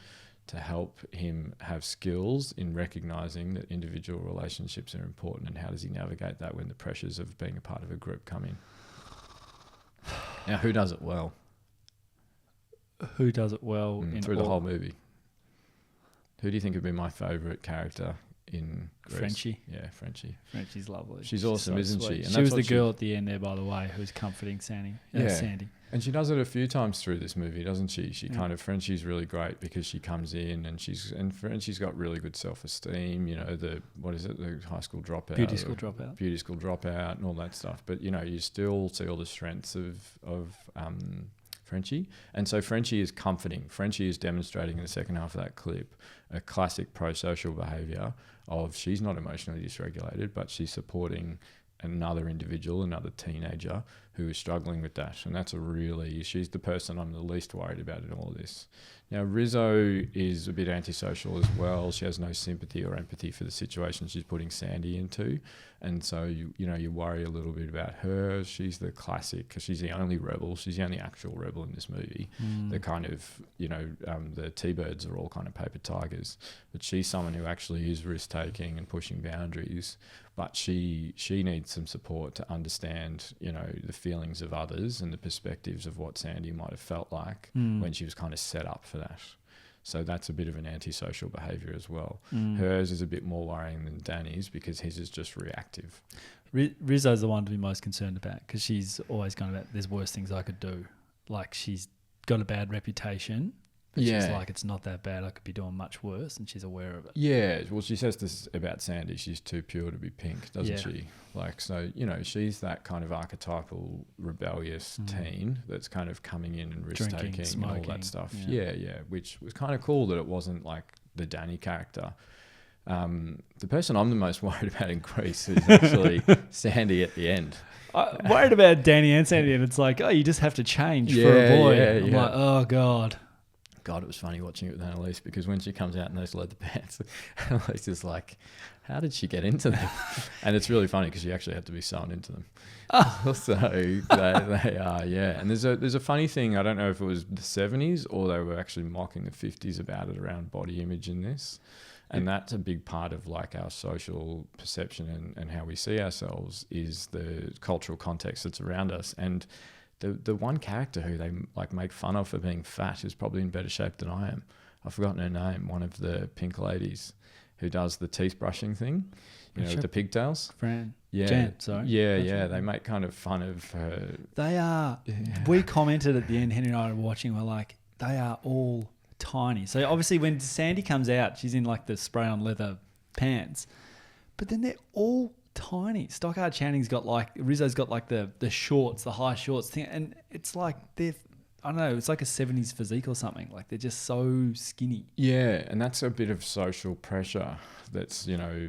to help him have skills in recognising that individual relationships are important, and how does he navigate that when the pressures of being a part of a group come in. Now, who does it well? Who does it well through the whole movie? Who do you think would be my favourite character in Grease? Frenchie. Yeah, Frenchie. Frenchie's lovely. She's awesome, so isn't sweet. she? And she was the girl at the end there, by the way, who's comforting Sandy. Yeah. Sandy. And she does it a few times through this movie, doesn't she? She kind of, Frenchie's really great because she comes in and Frenchie's got really good self-esteem, you know, the high school dropout. Beauty school dropout and all that stuff. But, you know, you still see all the strengths of Frenchie. And so Frenchie is comforting. Frenchie is demonstrating in the second half of that clip a classic pro-social behaviour of she's not emotionally dysregulated, but she's supporting another individual, another teenager who is struggling with that. And she's the person I'm the least worried about in all of this. Now, Rizzo is a bit antisocial as well. She has no sympathy or empathy for the situation she's putting Sandy into. And so, you worry a little bit about her. She's the classic, because she's the only rebel. She's the only actual rebel in this movie. The kind of, the T-Birds are all kind of paper tigers. But she's someone who actually is risk-taking and pushing boundaries. But she needs some support to understand, the feelings of others and the perspectives of what Sandy might have felt like when she was kind of set up for that. So that's a bit of an antisocial behaviour as well. Hers is a bit more worrying than Danny's because his is just reactive. Rizzo's the one to be most concerned about because she's always going about there's worse things I could do. Like she's got a bad reputation. But she's like, it's not that bad. I could be doing much worse, and she's aware of it. Yeah, well, she says this about Sandy. She's too pure to be pink, doesn't she? Like, so, she's that kind of archetypal rebellious teen that's kind of coming in and risk-taking and all that stuff. Yeah, which was kind of cool that it wasn't like the Danny character. The person I'm the most worried about in Grease is actually Sandy at the end. I'm worried about Danny and Sandy, and it's like, you just have to change for a boy. I'm like, oh, God. God, it was funny watching it with Annalise because when she comes out in those leather pants, Annalise is like, how did she get into them? And it's really funny because she actually had to be sewn into them. So they are, yeah. And there's a funny thing, I don't know if it was the 70s or they were actually mocking the 50s about it around body image in this. And that's a big part of like our social perception and how we see ourselves is the cultural context that's around us. And the one character who they like make fun of for being fat is probably in better shape than I am. I've forgotten her name. One of the pink ladies who does the teeth brushing thing, with the pigtails. Fran. Yeah. Jan, sorry. Yeah. They make kind of fun of her. They are. Yeah. We commented at the end, Henry and I were watching, we're like, they are all tiny. So obviously when Sandy comes out, she's in like the spray on leather pants, but then they're all tiny. Stockard Channing's got like, Rizzo's got like the shorts, the high shorts thing, and it's like I don't know, it's like a 70s physique or something. Like they're just so skinny. Yeah, and that's a bit of social pressure that's,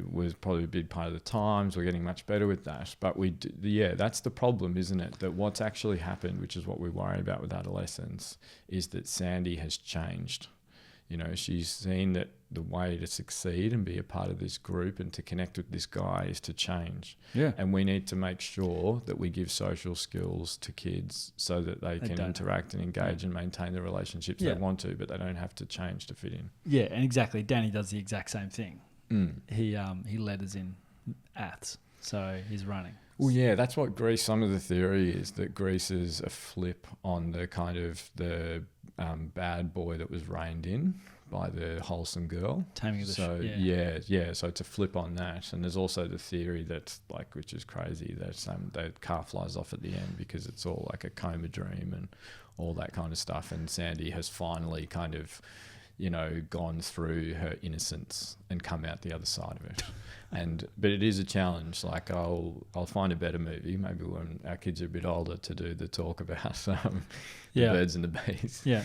was probably a big part of the times. We're getting much better with that. But that's the problem, isn't it? That what's actually happened, which is what we worry about with adolescence, is that Sandy has changed. She's seen that the way to succeed and be a part of this group and to connect with this guy is to change. Yeah. And we need to make sure that we give social skills to kids so that they can interact and engage and maintain the relationships they want to, but they don't have to change to fit in. Yeah, and exactly. Danny does the exact same thing. He letters in aths, so he's running. Well, yeah, that's what Grease, some of the theory is that Grease is a flip on the kind of the bad boy that was reined in by the wholesome girl. Taming of the So it's a flip on that. And there's also the theory that, like, which is crazy, that the car flies off at the end because it's all like a coma dream and all that kind of stuff. And Sandy has finally kind of, gone through her innocence and come out the other side of it. But it is a challenge. Like I'll find a better movie, maybe when our kids are a bit older, to do the talk about the birds and the bees. Yeah,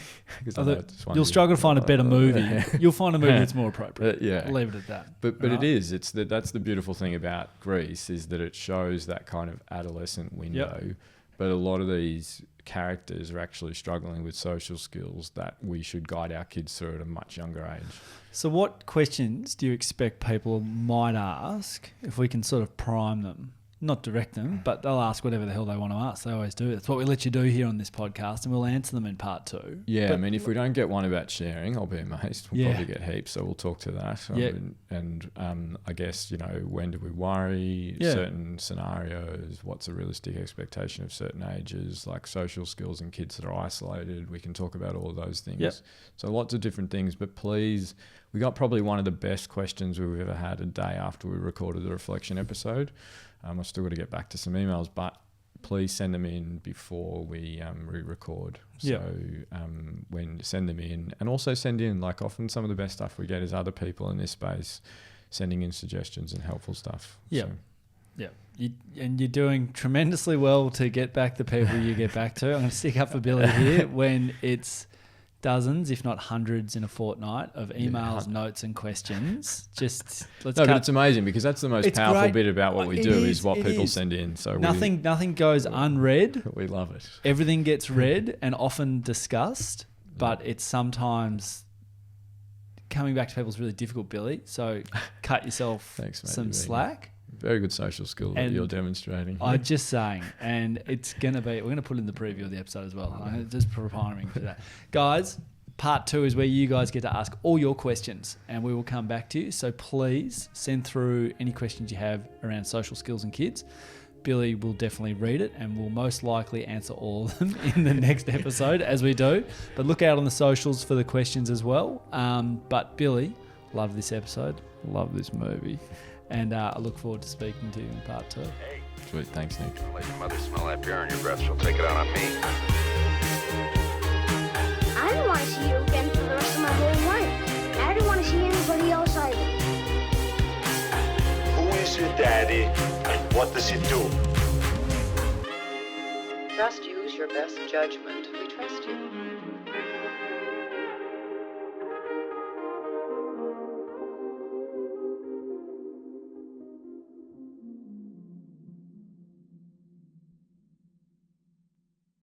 you'll struggle to find a better movie. You'll find a movie that's more appropriate. I'll leave it at that. But right? That's the beautiful thing about Grease is that it shows that kind of adolescent window. Yep. But a lot of these characters are actually struggling with social skills that we should guide our kids through at a much younger age. So what questions do you expect people might ask if we can sort of prime them? Not direct them, but they'll ask whatever the hell they want to ask. They always do. That's what we let you do here on this podcast, and we'll answer them in part 2. Yeah, but, I mean, if we don't get one about sharing, I'll be amazed. We'll probably get heaps, so we'll talk to that. Yeah. I guess, when do we worry? Certain scenarios, what's a realistic expectation of certain ages, like social skills in kids that are isolated. We can talk about all of those things. Yep. So lots of different things, but please, we got probably one of the best questions we've ever had a day after we recorded the Reflection episode. I've still got to get back to some emails, but please send them in before we re-record. Yeah. So when you send them in, and also send in, like, often some of the best stuff we get is other people in this space sending in suggestions and helpful stuff. Yeah. So. Yeah. And you're doing tremendously well to get back the people you get back to. I'm going to stick up for Billy here when it's dozens, if not hundreds in a fortnight of emails, notes and questions. Just let's but it's amazing because that's the most powerful great. bit about what we do is what people send in. So nothing goes unread. We love it. Everything gets read and often discussed, but it's sometimes coming back to people's really difficult, Billy. So cut yourself some slack. Very good social skill that you're demonstrating. I'm just saying, and it's going to be, we're going to put in the preview of the episode as well. I'm just preparing for that. Guys, part 2 is where you guys get to ask all your questions and we will come back to you. So please send through any questions you have around social skills and kids. Billy will definitely read it and will most likely answer all of them in the next episode as we do. But look out on the socials for the questions as well. But Billy, love this episode. Love this movie. And I look forward to speaking to you in part 2. Sweet. Thanks, Nick. Let your mother smell that beer on your breath. She'll take it out on me. I don't want to see you again for the rest of my whole life. I don't want to see anybody else either. Who is your daddy and what does he do? Just use your best judgment. We trust you.